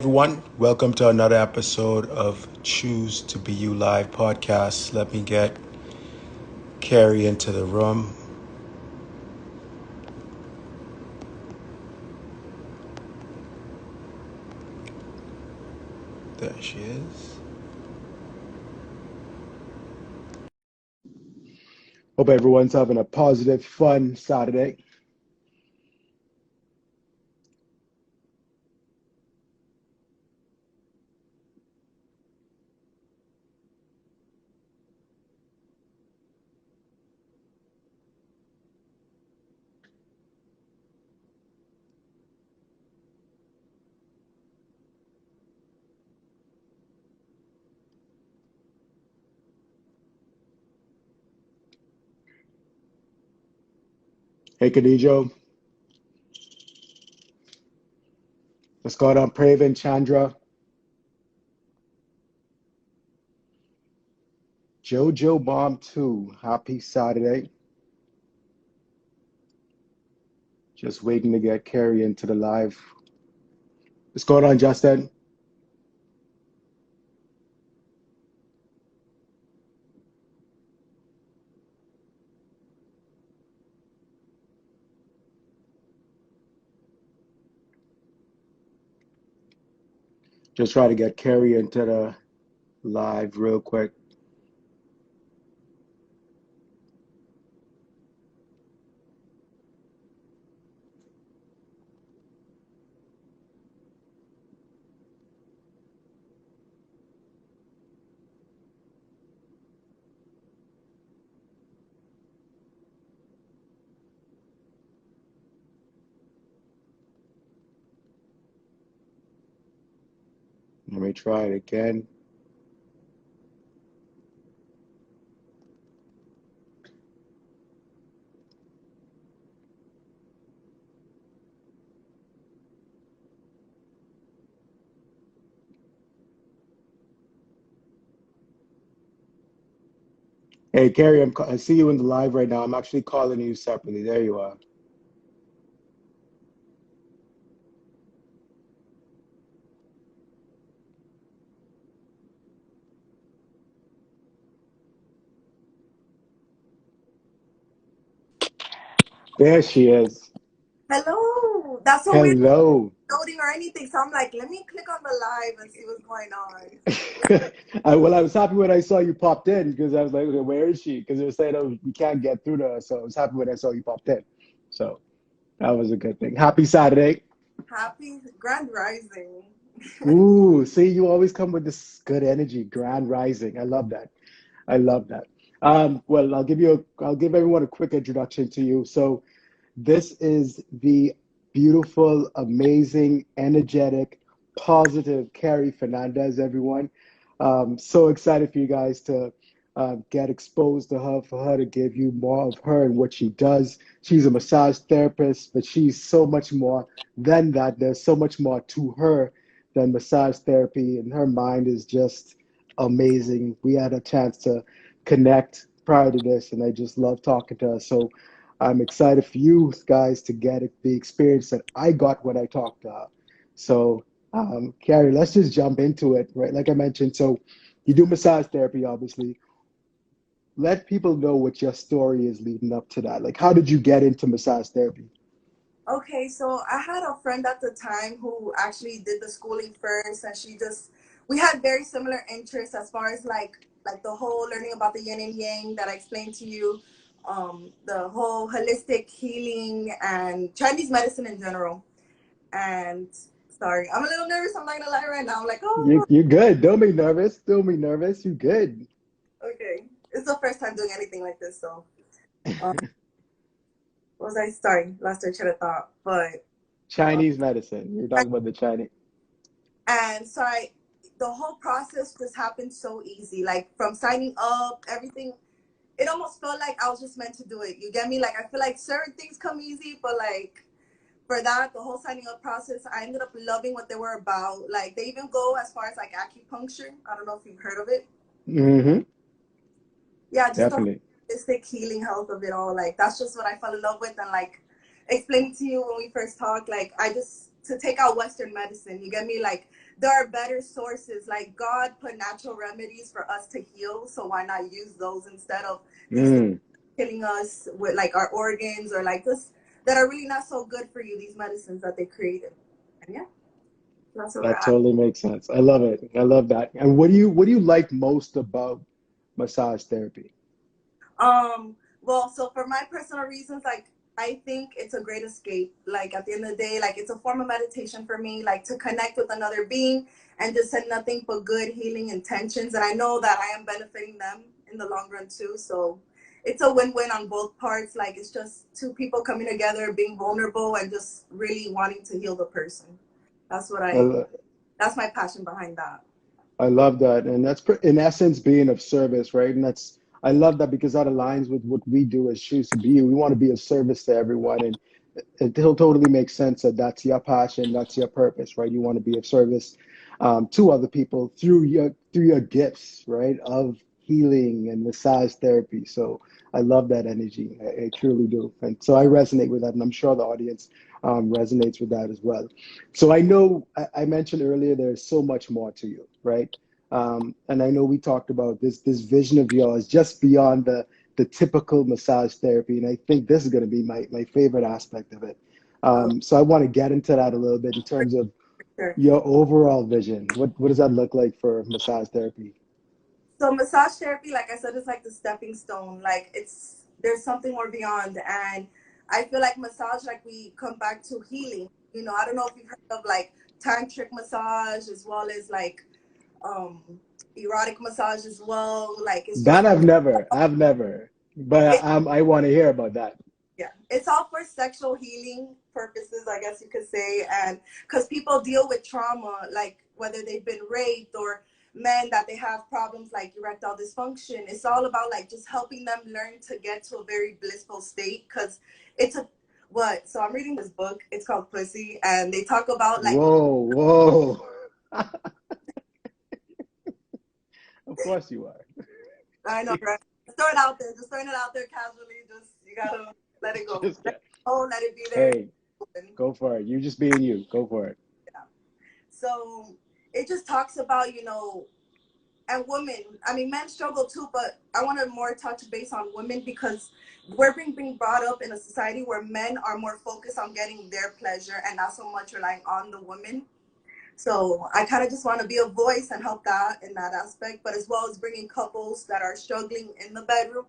Everyone, welcome to another episode of Choose to Be You Live podcast. Let me get Carrie into the room. There she is. Hope everyone's having a positive, fun Saturday. Hey, Khadijo. What's going on, Pravin, Chandra, Jojo Bomb 2. Happy Saturday. Just waiting to get Carrie into the live. What's going on, Justin? Just try to get Carrie into the live real quick. Let me try it again. Hey, Carrie, I see you in the live right now. I'm actually calling you separately. There you are. There she is. Hello. That's so weird. Hello. Loading or anything. So I'm like, let me click on the live and see what's going on. I was happy when I saw you popped in because I was like, okay, where is she? Because they were saying, oh, we can't get through to her. So I was happy when I saw you popped in. So that was a good thing. Happy Saturday. Happy Grand Rising. Ooh, see, you always come with this good energy, grand rising. I love that. I love that. Well, I'll give everyone a quick introduction to you. So this is the beautiful, amazing, energetic, positive Carrie Fernandez, everyone. So excited for you guys to get exposed to her, for her to give you more of her and what she does. She's a massage therapist, but she's so much more than that. There's so much more to her than massage therapy, and her mind is just amazing. We had a chance to connect prior to this, and I just love talking to her. So I'm excited for you guys to get the experience that I got when I talked to her. So, Carrie, let's just jump into it, right? Like I mentioned, so you do massage therapy, obviously. Let people know what your story is leading up to that. Like, how did you get into massage therapy? Okay, so I had a friend at the time who actually did the schooling first, and we had very similar interests as far as like the whole learning about the yin and yang that I explained to you, the whole holistic healing and Chinese medicine in general. And sorry, I'm a little nervous. I'm not gonna lie right now. I'm like, oh, You're good. Don't be nervous. Don't be nervous. You're good. okay. It's the first time doing anything like this, so. Um, what was I? Sorry, lost my train of thought. But uh, Chinese medicine. You're talking about the Chinese. and so the whole process just happened so easy. Like from signing up, everything. It almost felt like I was just meant to do it. You get me? Like I feel like certain things come easy, but like for that, the whole signing up process, I ended up loving what they were about. Like they even go as far as like acupuncture. I don't know if you've heard of it. Mm-hmm. Yeah, just the Definitely. holistic healing health of it all. Like that's just what I fell in love with, and like explaining to you when we first talked. Like I just to take out Western medicine. You get me? Like there are better sources. Like God put natural remedies for us to heal, so why not use those instead of these things Mm, killing us with like our organs or like this that are really not so good for you, these medicines that they created. And yeah, that's where we're that at. totally makes sense. I love it. I love that. And what do you like most about massage therapy? Well, so for my personal reasons, like I think it's a great escape. Like at the end of the day, like it's a form of meditation for me, like to connect with another being and just send nothing but good healing intentions. And I know that I am benefiting them in the long run too. So it's a win-win on both parts. Like it's just two people coming together, being vulnerable and just really wanting to heal the person. That's what I, I, lo- that's my passion behind that. I love that, and that's in essence being of service, right? And that's I love that because that aligns with what we do as Choose to Be. We want to be of service to everyone, and it'll totally make sense that that's your passion, that's your purpose, right? You want to be of service to other people through your gifts, right? Of healing and massage therapy. So I love that energy. I truly do, and so I resonate with that, and I'm sure the audience resonates with that as well. So I know I mentioned earlier there's so much more to you, right? And I know we talked about this vision of yours just beyond the typical massage therapy, and I think this is going to be my favorite aspect of it. Oh, So I want to get into that a little bit in terms of sure. your overall vision. What does that look like for massage therapy? So massage therapy, like I said, is like the stepping stone. Like it's there's something more beyond, and I feel like massage, like we come back to healing. You know, I don't know if you've heard of like tantric massage as well as like um erotic massage as well. Like it's That just I've never, but it, I want to hear about that. yeah, it's all for sexual healing purposes, I guess you could say, and because people deal with trauma, like whether they've been raped or men that they have problems like erectile dysfunction. It's all about like just helping them learn to get to a very blissful state because it's a what so I'm reading this book, it's called Pussy, and they talk about like Whoa, whoa. Of course you are. I know, right? Just throw it out there, just throwing it out there casually, just you gotta let it go, Just let get. it go, let it be there. Hey, go for it. You just being you. Go for it. Yeah. So it just talks about, and women, I mean, men struggle too, but I want to more touch base on women because we're being brought up in a society where men are more focused on getting their pleasure and not so much relying on the women. So I kind of just want to be a voice and help that in that aspect, but as well as bringing couples that are struggling in the bedroom,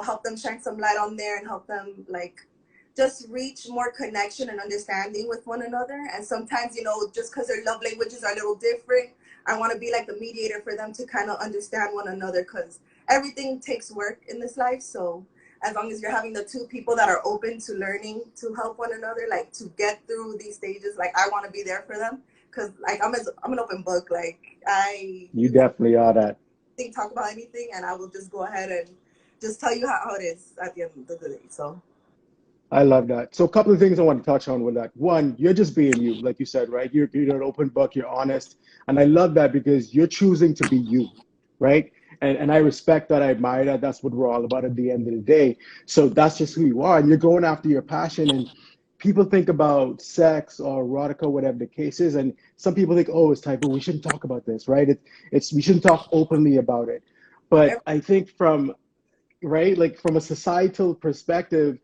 help them shine some light on there and help them like just reach more connection and understanding with one another. And sometimes, just because their love languages are a little different, I want to be like the mediator for them to kind of understand one another because everything takes work in this life. So as long as you're having the two people that are open to learning to help one another, like to get through these stages, like I want to be there for them because like I'm an open book. Like You you can definitely are that. talk about anything, and I will just go ahead and just tell you how it is at the end of the day. So I love that. So a couple of things I want to touch on with that. One, you're just being you, like you said, right? You're an open book, you're honest. And I love that because you're choosing to be you, right? And I respect that, I admire that. That's what we're all about at the end of the day. So that's just who you are. And you're going after your passion. And people think about sex or erotica, whatever the case is. And some people think, oh, it's type, we shouldn't talk about this, right? It's we shouldn't talk openly about it. But I think from right? Like from a societal perspective,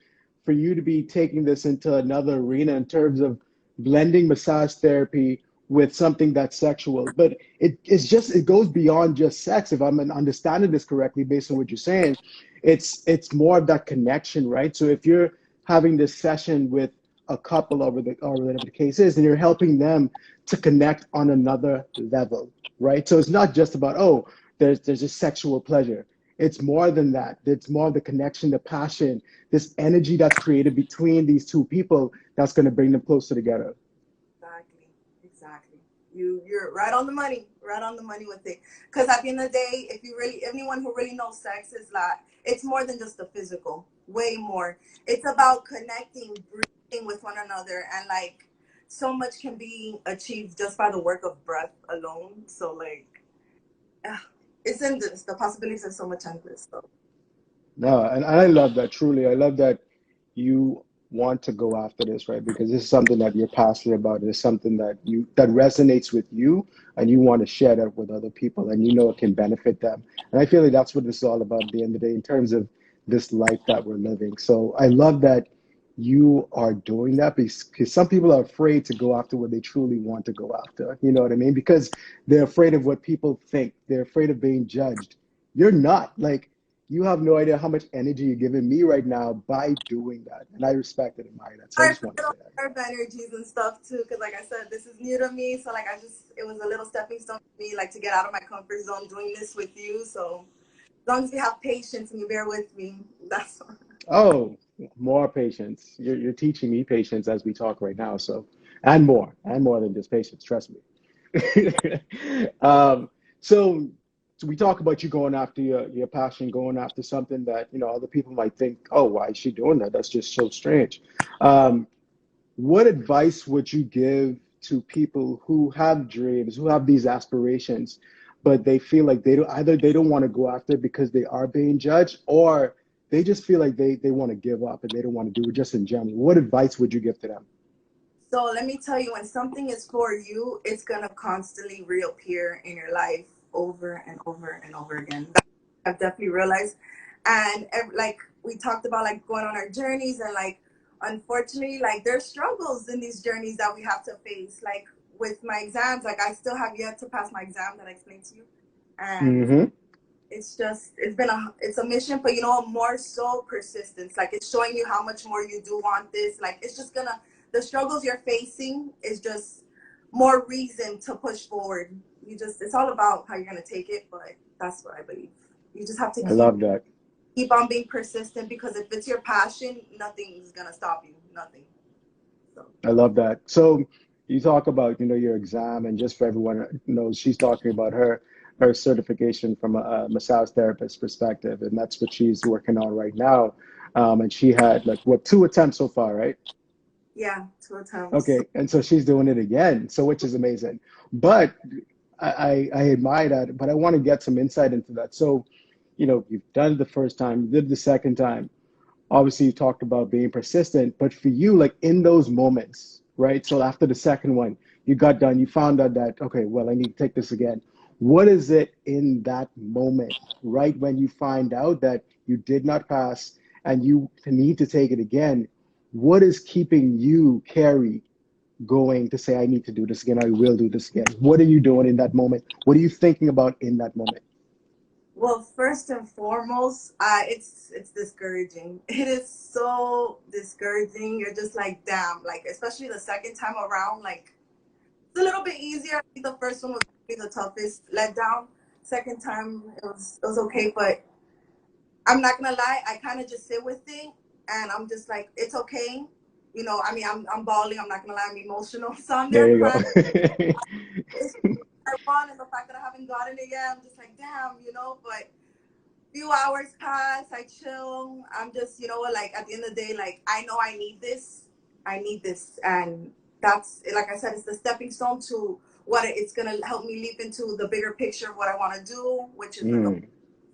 for you to be taking this into another arena in terms of blending massage therapy with something that's sexual. But it goes beyond just sex. If I'm understanding this correctly, based on what you're saying, it's more of that connection, right? So if you're having this session with a couple or whatever the case is, and you're helping them to connect on another level, right? So it's not just about, oh, there's just sexual pleasure. It's more than that. It's more the connection, the passion, this energy that's created between these two people that's going to bring them closer together. exactly, exactly. You're right on the money with it. Because at the end of the day, if you really anyone who really knows sex is like it's more than just the physical, way more. It's about connecting, breathing with one another, and like so much can be achieved just by the work of breath alone. So like, ah, it's endless. The possibilities are so much endless. So No, and I love that truly. I love that you want to go after this, right? Because this is something that you're passionate about. It's something that resonates with you, and you want to share that with other people, and you know it can benefit them. And I feel like that's what this is all about at the end of the day, in terms of this life that we're living. So I love that you are doing that, because some people are afraid to go after what they truly want to go after. You know what I mean? Because they're afraid of what people think. They're afraid of being judged. You're not. Like, you have no idea how much energy you're giving me right now by doing that. And I respect and admire that. So I I just want to feel say that. herb energies and stuff too, because like I said, this is new to me. So like it was a little stepping stone for me, like to get out of my comfort zone doing this with you. So as long as you have patience and you bear with me, that's all. Oh, more patience. You're teaching me patience as we talk right now. So, and more than just patience, trust me. um, so, so we talk about you going after your passion, going after something that, other people might think, oh, why is she doing that? That's just so strange. Um, what advice would you give to people who have dreams, who have these aspirations, but they feel like they don't want to go after it because they are being judged, or they just feel like they want to give up and they don't want to do it just in general? What advice would you give to them? So let me tell you, when something is for you, it's gonna constantly reappear in your life over and over and over again. That I've definitely realized. And like we talked about, like going on our journeys, and like unfortunately, like there's struggles in these journeys that we have to face. Like with my exams, like I still have yet to pass my exam that I explained to you, and Hmm. it's a mission, but you know, more so persistence. Like it's showing you how much more you do want this. Like it's just gonna, the struggles you're facing is just more reason to push forward. It's all about how you're gonna take it. But that's what I believe. You just have to I love that. keep on being persistent, because if it's your passion, nothing's gonna stop you. Nothing. So I love that. So you talk about, your exam, and just for everyone who knows, she's talking about her certification from a massage therapist perspective, and that's what she's working on right now. And she had, like, what, 2 attempts so far, right? yeah, 2 attempts. Okay, and so she's doing it again, so which is amazing. But I admire that, but I want to get some insight into that. So, you've done it the first time, you did the second time. Obviously, you talked about being persistent, but for you, like in those moments, right? So after the second one, you got done, you found out that, okay, well, I need to take this again. What is it in that moment, right? When you find out that you did not pass and you need to take it again, what is keeping you, Carrie, going to say, I need to do this again, I will do this again? What are you doing in that moment? What are you thinking about in that moment? Well, first and foremost, it's discouraging. It is so discouraging. You're just like, damn. Like, especially the second time around, like it's a little bit easier. I think the first one was the toughest letdown. Second time it was okay, but I'm not gonna lie. I kind of just sit with it, and I'm just like, it's okay. You know, I mean, I'm bawling. I'm not gonna lie. I'm emotional, so I'm There there you crying. go. It's I won, and the fact that I haven't gotten it yet, I'm just like, damn, you know. But few hours pass, I chill. I'm just, you know what, like at the end of the day, like I know I need this. I need this. And that's, like I said, it's the stepping stone to what it's going to help me leap into the bigger picture of what I want to do, which is the Mm.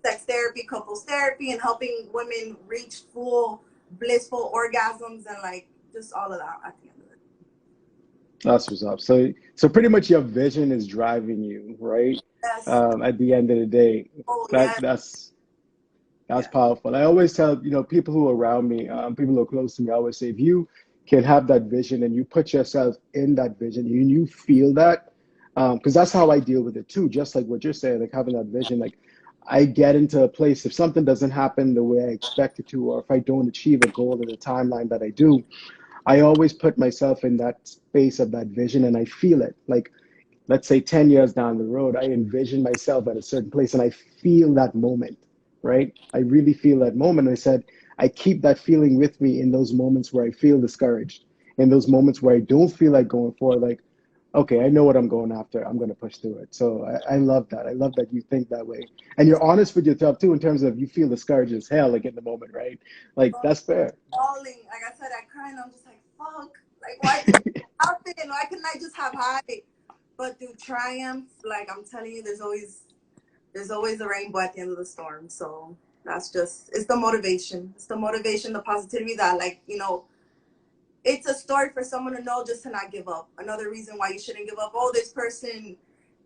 sex therapy, couples therapy, and helping women reach full blissful orgasms, and like just all of that at the end of it. That's what's up. So pretty much your vision is driving you, right? Yes. At the end of the day, Oh, that yes. that's Yeah. powerful. I always tell, people who are around me, people who are close to me, I always say, if you can have that vision and you put yourself in that vision, you feel that, because that's how I deal with it too. Just like what you're saying, like having that vision, like I get into a place, if something doesn't happen the way I expect it to, or if I don't achieve a goal in the timeline that I do, I always put myself in that space of that vision and I feel it. Like, let's say 10 years down the road, I envision myself at a certain place and I feel that moment, right? I really feel that moment. I said, I keep that feeling with me in those moments where I feel discouraged, in those moments where I don't feel like going forward, like, okay, I know what I'm going after. I'm going to push through it. So I love that. I love that you think that way. And you're honest with yourself too, in terms of you feel discouraged as hell, like in the moment, right? Like, that's fair. Falling. Like I said, I cry, and I'm just like, fuck. Like, why did it happen? Why couldn't I just have high? But through triumph, like I'm telling you, there's always a rainbow at the end of the storm. So that's just, it's the motivation. It's the motivation, the positivity that, like, you know, it's a story for someone to know just to not give up. Another reason why you shouldn't give up. Oh, this person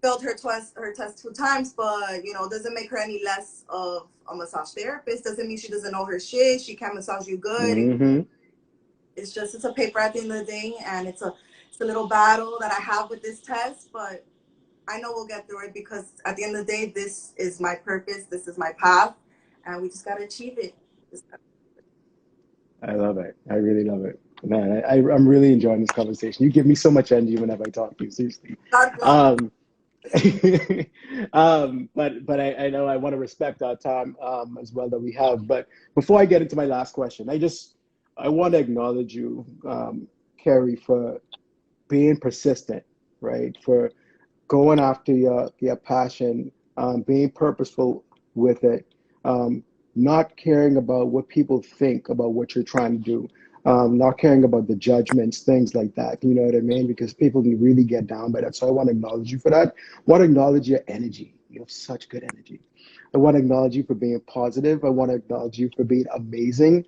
failed her test 2 times, but doesn't make her any less of a massage therapist. Doesn't mean she doesn't know her shit. She can massage you good. Mm-hmm. It's a paper at the end of the day, and it's a little battle that I have with this test, but I know we'll get through it because at the end of the day, this is my purpose. This is my path, and we just gotta achieve it. I love it. I really love it. Man, I'm really enjoying this conversation. You give me so much energy whenever I talk to you, seriously. God bless. Um, but I know I want to respect our time as well that we have. But before I get into my last question, I want to acknowledge you, Carrie, for being persistent, right? For going after your passion, being purposeful with it, um, not caring about what people think about what you're trying to do, not caring about the judgments, things like that. You know what I mean? Because people can really get down by that. So I want to acknowledge you for that. I want to acknowledge your energy. You have such good energy. I want to acknowledge you for being positive. I want to acknowledge you for being amazing,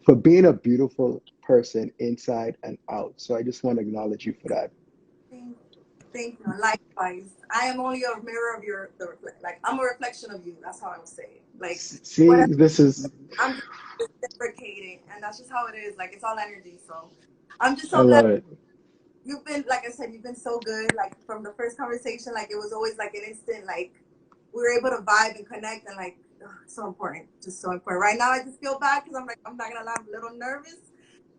for being a beautiful person inside and out. So I just want to acknowledge you for that. Thank you. Likewise, I am only a mirror of like I'm a reflection of you. That's how I would say it. Like See, whatever this is, I'm just reciprocating, and that's just how it is. Like it's all energy. So I'm just I so glad love it. you've been. Like I said, you've been so good. Like from the first conversation, like it was always like an instant. Like we were able to vibe and connect, and like so important, just so important. Right now, I just feel bad because I'm not gonna lie, I'm a little nervous.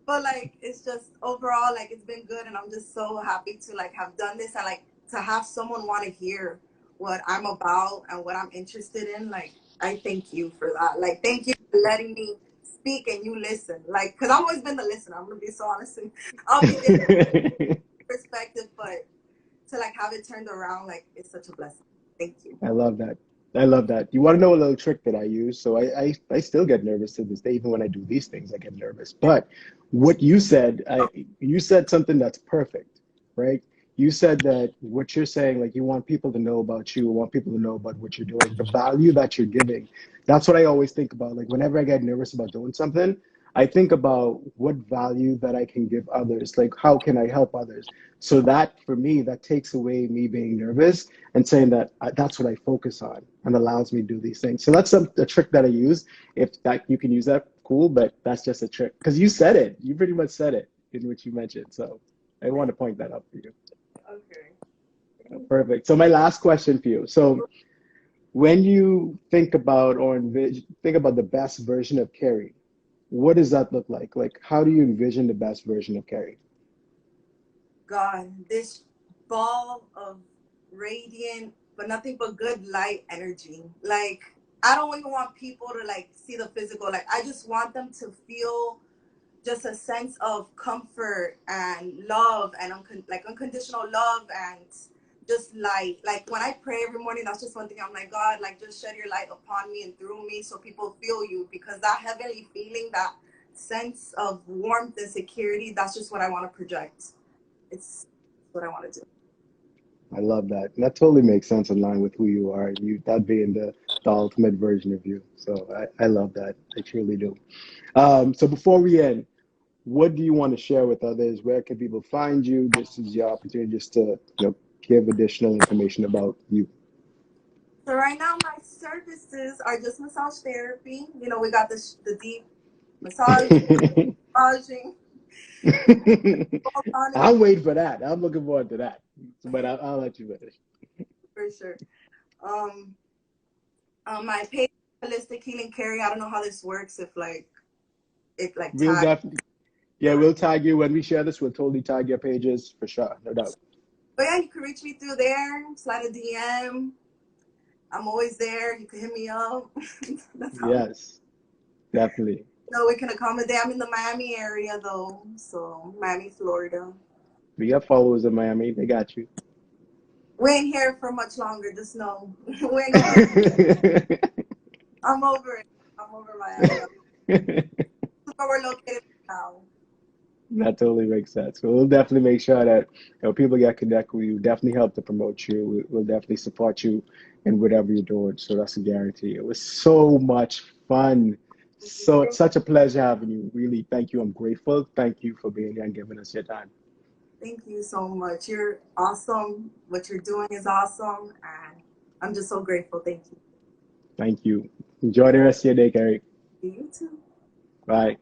But like it's just overall like it's been good, and I'm just so happy to like have done this and like to have someone want to hear what I'm about and what I'm interested in. Like I thank you for that. Like thank you for letting me speak and you listen. Like because I've always been the listener. I'm gonna be so honest, and I'll be there perspective, but to like have it turned around, like it's such a blessing. Thank you. I love that. I love that. You want to know a little trick that I use? So I still get nervous to this day. Even when I do these things, I get nervous. But what you said something that's perfect, right? You said that what you're saying, like you want people to know about you, want people to know about what you're doing, the value that you're giving. That's what I always think about. Like whenever I get nervous about doing something, I think about what value that I can give others. Like how can I help others? So that for me, that takes away me being nervous and saying that that's what I focus on and allows me to do these things. So that's a trick that I use. If that you can use that, cool. But that's just a trick because you said it. You pretty much said it in which you mentioned. So I want to point that out for you. Okay. Perfect. So my last question for you. So when you think about or think about the best version of Carrie, what does that look like? Like how do you envision the best version of Carrie? God, this ball of radiant, but nothing but good light energy. Like, I don't even want people to like see the physical. Like, I just want them to feel just a sense of comfort and love and like unconditional love and just light. Like when I pray every morning, that's just one thing. I'm like, God, like just shed your light upon me and through me so people feel you because that heavenly feeling, that sense of warmth and security, that's just what I want to project. It's what I want to do. I love that. And that totally makes sense in line with who you are. You that being the ultimate version of you. So I love that. I truly do. So before we end, what do you want to share with others? Where can people find you? This is your opportunity just to, give additional information about you. So right now my services are just massage therapy. We got the deep massage, massaging, tonic I'm waiting for that. I'm looking forward to that. But I'll let you finish. for sure. Um, my page holistic healing carry. I don't know how this works if like it like We'll tag. definitely, yeah, we'll tag you when we share this. We'll totally tag your pages for sure, no doubt. But yeah, you can reach me through there. Slide a DM. I'm always there. You can hit me up. That's how. Yes, definitely. No, we can accommodate. I'm in the Miami area though, so Miami, Florida. We got followers in Miami. They got you. We ain't here for much longer. Just know we ain't gonna be. I'm over it. I'm over Miami. That's where we're located now. That totally makes sense. We'll definitely make sure that people get connected with you. Definitely help to promote you. We'll definitely support you in whatever you're doing. So that's a guarantee. It was so much fun So it's such a pleasure having you. Really, thank you. I'm grateful. Thank you for being here and giving us your time. Thank you so much. You're awesome. What you're doing is awesome. And I'm just so grateful. Thank you. Thank you. Enjoy the rest of your day, Kerry. You too. Bye.